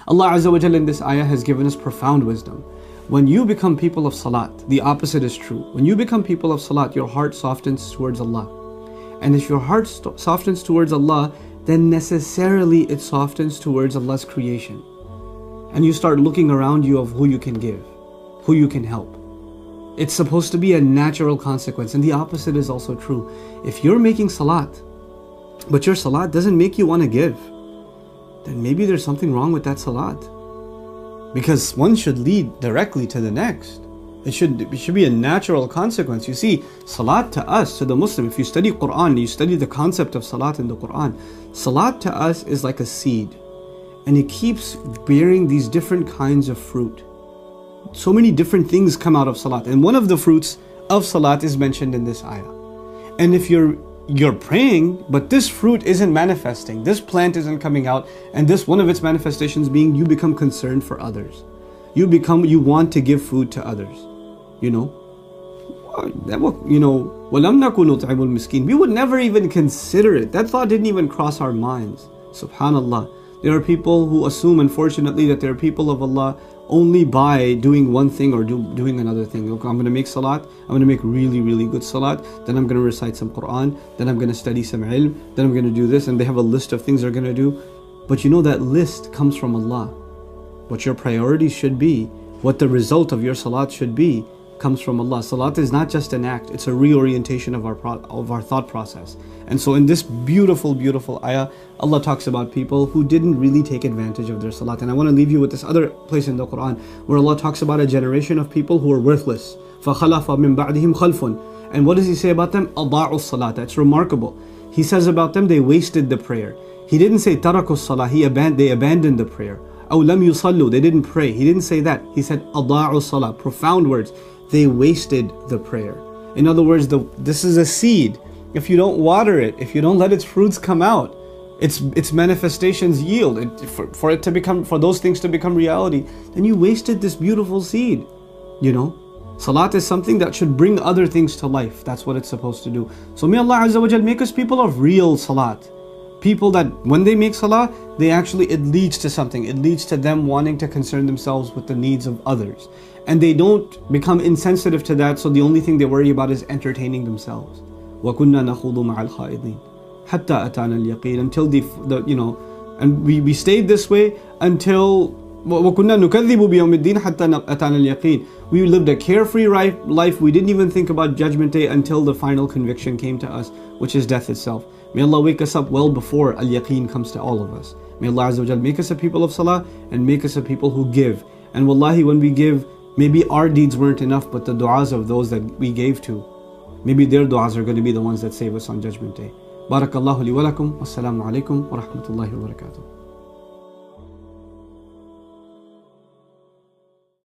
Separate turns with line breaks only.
Allah Azza wa Jalla in this ayah has given us profound wisdom. When you become people of salat, the opposite is true. When you become people of salat, your heart softens towards Allah. And if your heart softens towards Allah, then necessarily it softens towards Allah's creation. And you start looking around you of who you can give, who you can help. It's supposed to be a natural consequence, and the opposite is also true. If you're making salat, but your salat doesn't make you want to give, then maybe there's something wrong with that salat. Because one should lead directly to the next. It should be a natural consequence. You see, salat to us, to the Muslim, if you study Quran, you study the concept of salat in the Quran, salat to us is like a seed. And it keeps bearing these different kinds of fruit. So many different things come out of salat. And one of the fruits of salat is mentioned in this ayah. And if you're praying, but this fruit isn't manifesting, this plant isn't coming out, and this one of its manifestations being you become concerned for others. You want to give food to others. We would never even consider it. That thought didn't even cross our minds. Subhanallah. There are people who assume, unfortunately, that they're people of Allah only by doing one thing or doing another thing. Okay, I'm going to make salat, I'm going to make really, really good salat, then I'm going to recite some Quran, then I'm going to study some ilm, then I'm going to do this, and they have a list of things they're going to do. But you know that list comes from Allah. What your priorities should be, what the result of your salat should be, comes from Allah. Salat is not just an act, it's a reorientation of our thought process. And so in this beautiful, beautiful ayah, Allah talks about people who didn't really take advantage of their salat. And I want to leave you with this other place in the Quran where Allah talks about a generation of people who are worthless. فَخَلَفَ مِن بَعْدِهِمْ خَلْفٌ. And what does He say about them? أَضَاعُوا الصَّلَاةَ. That's remarkable. He says about them, they wasted the prayer. He didn't say تَرَكُوا الصَّلَاةِ. They abandoned the prayer. أَوْ لَمْ يُصَلُّوا. They didn't pray. He didn't say that. He said أَضَاعُوا الصَّلَاةَ. Profound words. They wasted the prayer. In other words, this is a seed. If you don't water it, if you don't let its fruits come out, its manifestations yield, for those things to become reality, then you wasted this beautiful seed. Salat is something that should bring other things to life. That's what it's supposed to do. So may Allah Azza wa Jal make us people of real salat. People that when they make salah, it leads to something. It leads to them wanting to concern themselves with the needs of others. And they don't become insensitive to that, so the only thing they worry about is entertaining themselves. وَكُنَّا نَخُوضُ مَعَ الْخَائِضِينَ حَتَّى أَتَانَا الْيَقِينَ. Until and we stayed this way until وَكُنَّا نُكَذِّبُ بِيَوْمِ الدِّينِ حَتَّى أَتَانَا الْيَقِينَ. We lived a carefree life. We didn't even think about Judgment Day until the final conviction came to us, which is death itself. May Allah wake us up well before al-yaqeen comes to all of us. May Allah Azza wa Jal make us a people of salah and make us a people who give. And wallahi, when we give, maybe our deeds weren't enough, but the du'as of those that we gave to, maybe their du'as are going to be the ones that save us on Judgment Day. Barakallahu li wa lakum. Wassalamu alaikum wa rahmatullahi wa barakatuh.